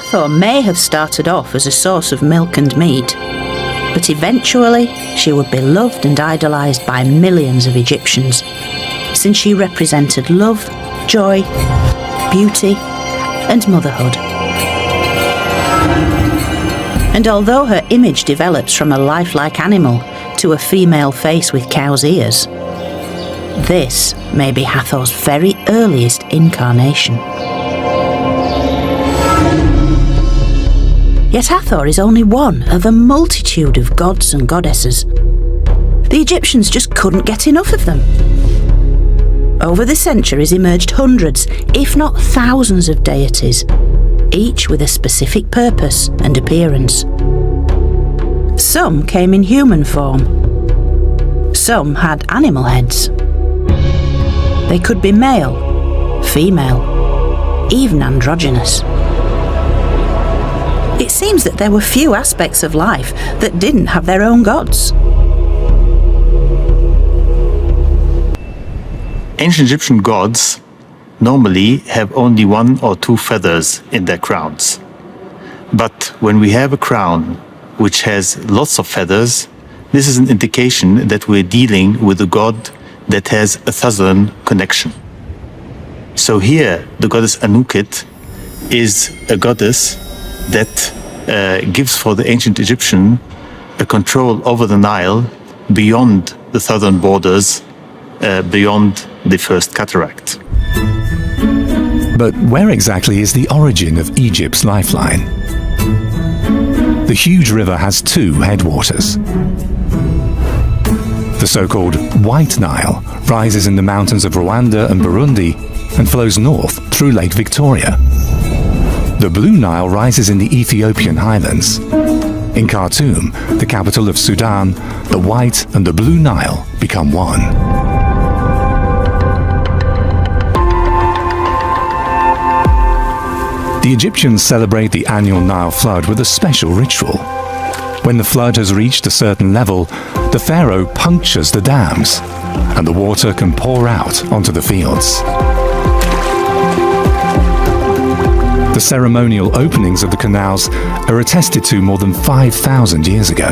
Hathor may have started off as a source of milk and meat, but eventually she would be loved and idolised by millions of Egyptians, since she represented love, joy, beauty, and motherhood. And although her image develops from a lifelike animal to a female face with cow's ears, this may be Hathor's very earliest incarnation. Yet Hathor is only one of a multitude of gods and goddesses. The Egyptians just couldn't get enough of them. Over the centuries emerged hundreds, if not thousands of deities, each with a specific purpose and appearance. Some came in human form. Some had animal heads. They could be male, female, even androgynous. It seems that there were few aspects of life that didn't have their own gods. Ancient Egyptian gods normally have only 1 or 2 feathers in their crowns. But when we have a crown which has lots of feathers, this is an indication that we're dealing with a god that has a southern connection. So here, the goddess Anukit is a goddess that gives for the ancient Egyptian a control over the Nile beyond the southern borders, beyond the first cataract. But where exactly is the origin of Egypt's lifeline? The huge river has 2 headwaters. The so-called White Nile rises in the mountains of Rwanda and Burundi and flows north through Lake Victoria. The Blue Nile rises in the Ethiopian highlands. In Khartoum, the capital of Sudan, the White and the Blue Nile become one. The Egyptians celebrate the annual Nile flood with a special ritual. When the flood has reached a certain level, the pharaoh punctures the dams, and the water can pour out onto the fields. The ceremonial openings of the canals are attested to more than 5,000 years ago.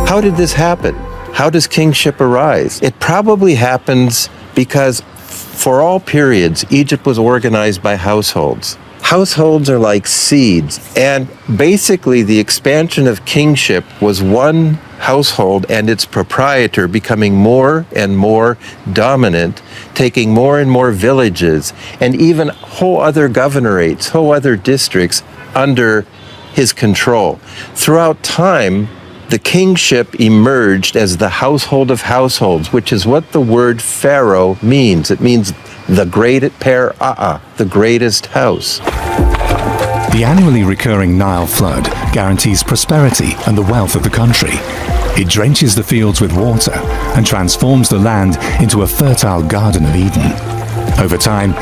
How did this happen? How does kingship arise? It probably happens because for all periods, Egypt was organized by households. Households are like seeds, and basically the expansion of kingship was one household and its proprietor becoming more and more dominant, taking more and more villages, and even whole other governorates, whole other districts under his control. Throughout time, the kingship emerged as the household of households, which is what the word pharaoh means. It means the the greatest house. The annually recurring Nile flood guarantees prosperity and the wealth of the country. It drenches the fields with water and transforms the land into a fertile Garden of Eden. Over time,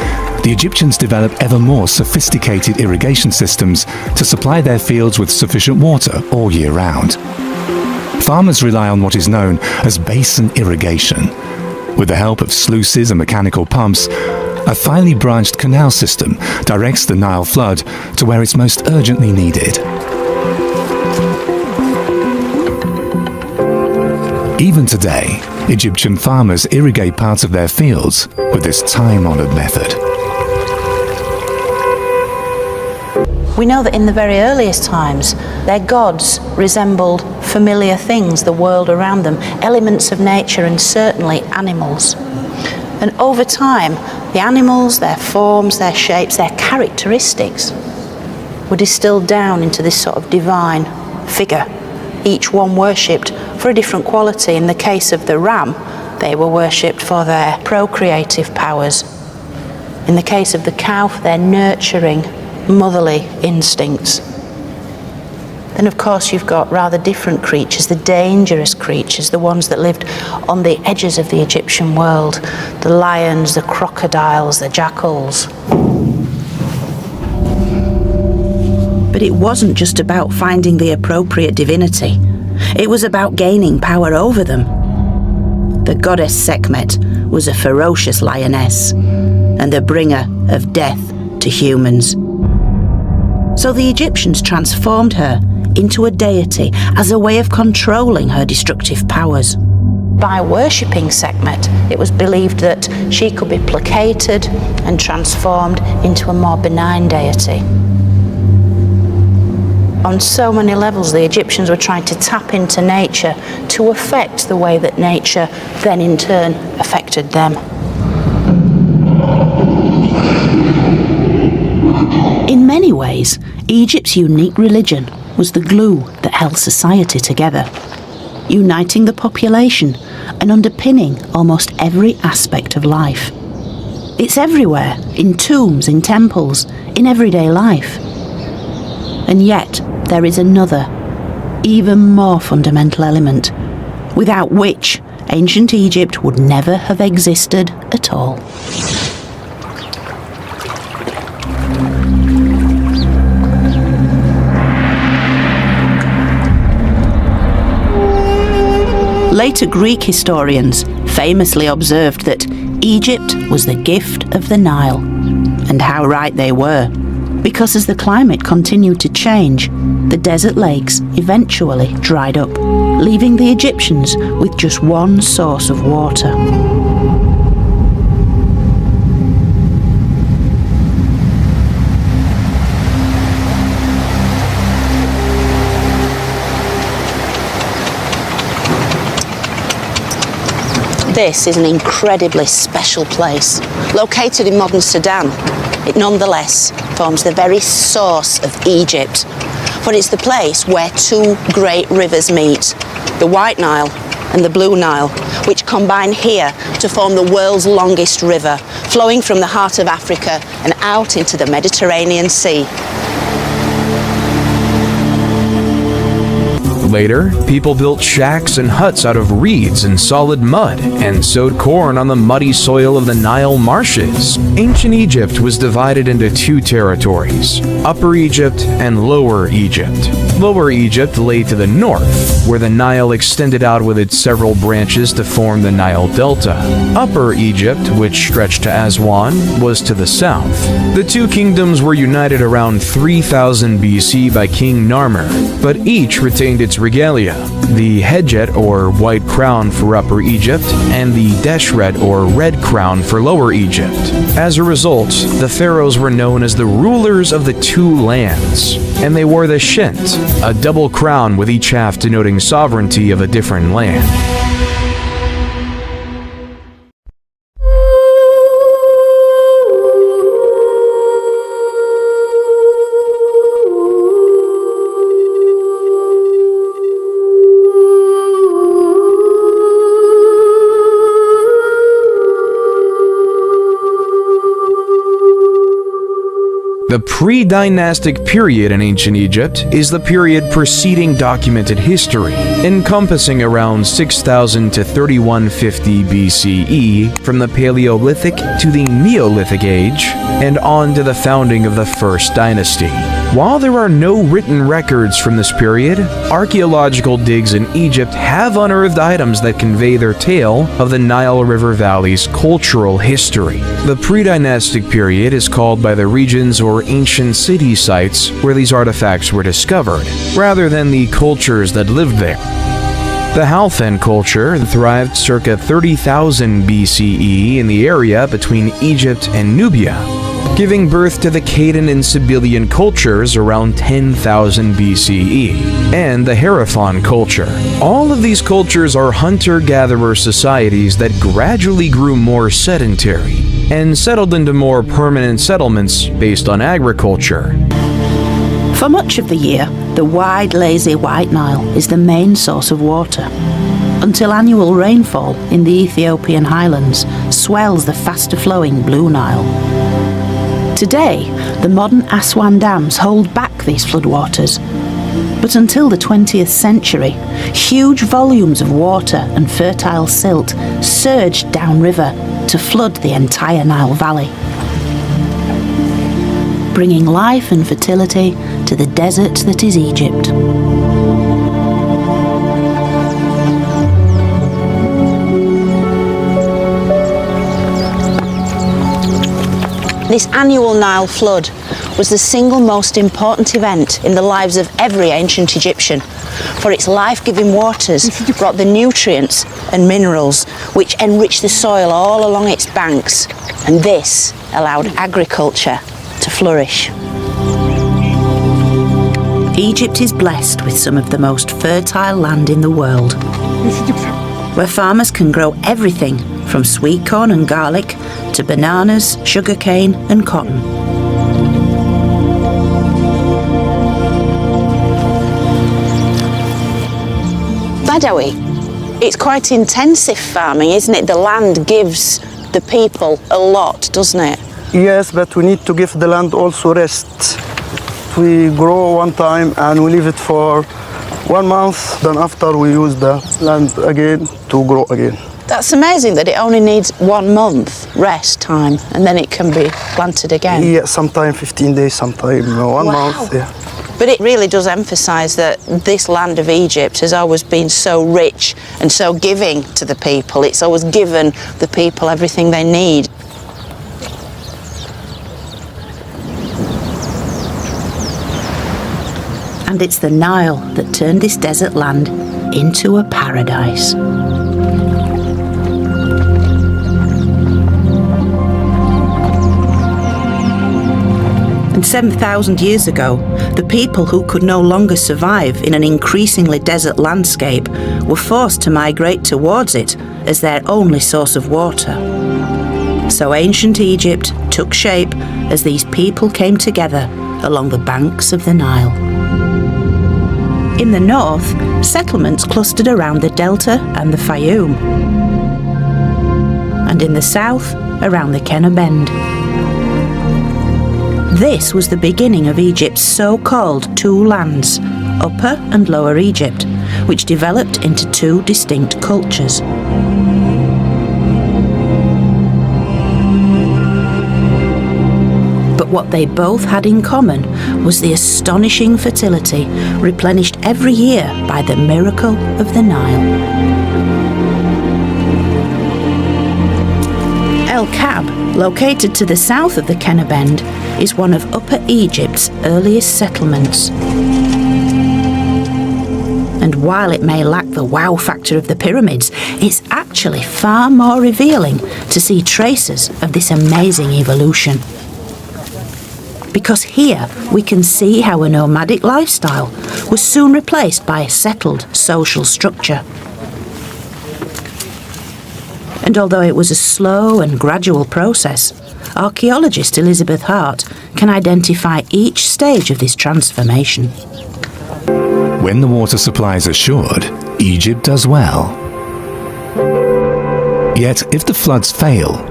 the Egyptians developed ever more sophisticated irrigation systems to supply their fields with sufficient water all year round. Farmers rely on what is known as basin irrigation. With the help of sluices and mechanical pumps, a finely branched canal system directs the Nile flood to where it's most urgently needed. Even today, Egyptian farmers irrigate parts of their fields with this time-honored method. We know that in the very earliest times, their gods resembled familiar things, the world around them, elements of nature and certainly animals. And over time, the animals, their forms, their shapes, their characteristics were distilled down into this sort of divine figure, each one worshipped for a different quality. In the case of the ram, they were worshipped for their procreative powers. In the case of the cow, for their nurturing, motherly instincts. Then of course you've got rather different creatures, the dangerous creatures, the ones that lived on the edges of the Egyptian world, the lions, the crocodiles, the jackals. But it wasn't just about finding the appropriate divinity. It was about gaining power over them. The goddess Sekhmet was a ferocious lioness and the bringer of death to humans. So the Egyptians transformed her into a deity as a way of controlling her destructive powers. By worshipping Sekhmet, it was believed that she could be placated and transformed into a more benign deity. On so many levels, the Egyptians were trying to tap into nature to affect the way that nature then in turn affected them. In many ways, Egypt's unique religion was the glue that held society together, uniting the population and underpinning almost every aspect of life. It's everywhere, in tombs, in temples, in everyday life. And yet, there is another, even more fundamental element, without which ancient Egypt would never have existed at all. Later Greek historians famously observed that Egypt was the gift of the Nile. And how right they were, because as the climate continued to change, the desert lakes eventually dried up, leaving the Egyptians with just one source of water. This is an incredibly special place. Located in modern Sudan, it nonetheless forms the very source of Egypt. For it's the place where two great rivers meet, the White Nile and the Blue Nile, which combine here to form the world's longest river, flowing from the heart of Africa and out into the Mediterranean Sea. Later, people built shacks and huts out of reeds and solid mud and sowed corn on the muddy soil of the Nile marshes. Ancient Egypt was divided into two territories, Upper Egypt and Lower Egypt. Lower Egypt lay to the north, where the Nile extended out with its several branches to form the Nile Delta. Upper Egypt, which stretched to Aswan, was to the south. The two kingdoms were united around 3000 BC by King Narmer, but each retained its regalia, the hedjet or white crown for Upper Egypt and the deshret or red crown for Lower Egypt. As a result, the pharaohs were known as the rulers of the two lands, and they wore the shint, a double crown with each half denoting sovereignty of a different land. The pre-dynastic period in ancient Egypt is the period preceding documented history, encompassing around 6000 to 3150 BCE from the Paleolithic to the Neolithic age and on to the founding of the First Dynasty. While there are no written records from this period, archaeological digs in Egypt have unearthed items that convey their tale of the Nile River Valley's cultural history. The pre-dynastic period is called by the regions or ancient city sites where these artifacts were discovered, rather than the cultures that lived there. The Halfan culture thrived circa 30,000 BCE in the area between Egypt and Nubia, giving birth to the Cadon and Sibyllian cultures around 10,000 BCE, and the Hierophant culture. All of these cultures are hunter-gatherer societies that gradually grew more sedentary and settled into more permanent settlements based on agriculture. For much of the year, the wide, lazy White Nile is the main source of water, until annual rainfall in the Ethiopian highlands swells the faster-flowing Blue Nile. Today, the modern Aswan dams hold back these floodwaters, but until the 20th century, huge volumes of water and fertile silt surged downriver to flood the entire Nile Valley, bringing life and fertility to the desert that is Egypt. This annual Nile flood was the single most important event in the lives of every ancient Egyptian, for its life-giving waters brought the nutrients and minerals which enriched the soil all along its banks, and this allowed agriculture to flourish. Egypt is blessed with some of the most fertile land in the world, where farmers can grow everything from sweet corn and garlic to bananas, sugarcane and cotton. Badawi, it's quite intensive farming, isn't it? The land gives the people a lot, doesn't it? Yes, but we need to give the land also rest. We grow one time and we leave it for 1 month, then after we use the land again to grow again. That's amazing that it only needs 1 month rest time and then it can be planted again. Yeah, sometime 15 days, sometime 1 month. Yeah. But it really does emphasise that this land of Egypt has always been so rich and so giving to the people. It's always given the people everything they need. And it's the Nile that turned this desert land into a paradise. And 7,000 years ago, the people who could no longer survive in an increasingly desert landscape were forced to migrate towards it as their only source of water. So ancient Egypt took shape as these people came together along the banks of the Nile. In the north, settlements clustered around the Delta and the Fayoum, and in the south, around the Kenner Bend. This was the beginning of Egypt's so-called two lands, Upper and Lower Egypt, which developed into two distinct cultures. But what they both had in common was the astonishing fertility replenished every year by the miracle of the Nile. El Kab, located to the south of the Kenner Bend, is one of Upper Egypt's earliest settlements. And while it may lack the wow factor of the pyramids, it's actually far more revealing to see traces of this amazing evolution. Because here we can see how a nomadic lifestyle was soon replaced by a settled social structure. And although it was a slow and gradual process, archaeologist Elizabeth Hart can identify each stage of this transformation. When the water supply is assured, Egypt does well. Yet if the floods fail,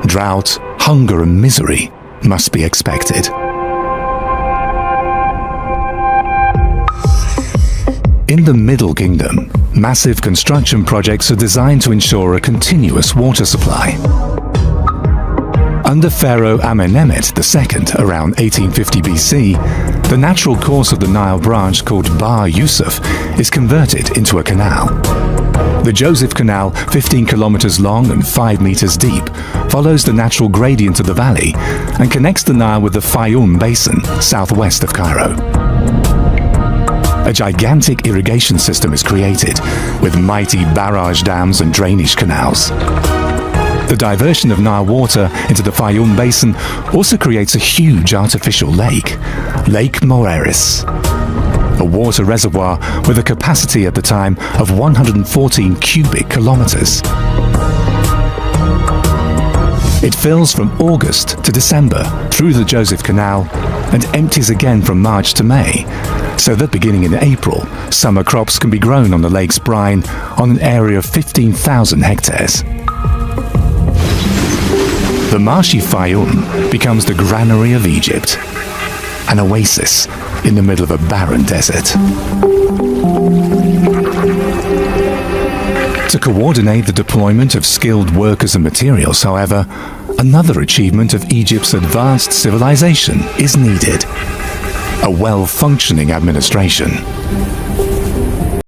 drought, hunger and misery must be expected. In the Middle Kingdom, massive construction projects are designed to ensure a continuous water supply. Under Pharaoh Amenemhet II, around 1850 BC, the natural course of the Nile branch called Bahr Yusuf is converted into a canal. The Joseph Canal, 15 kilometers long and 5 meters deep, follows the natural gradient of the valley and connects the Nile with the Fayoum Basin, southwest of Cairo. A gigantic irrigation system is created, with mighty barrage dams and drainage canals. The diversion of Nile water into the Fayoum Basin also creates a huge artificial lake, Lake Moeris, a water reservoir with a capacity at the time of 114 cubic kilometers. It fills from August to December through the Joseph Canal and empties again from March to May, so that beginning in April, summer crops can be grown on the lake's brine on an area of 15,000 hectares. The marshy Fayoum becomes the granary of Egypt, an oasis in the middle of a barren desert. To coordinate the deployment of skilled workers and materials, however, another achievement of Egypt's advanced civilization is needed: a well-functioning administration.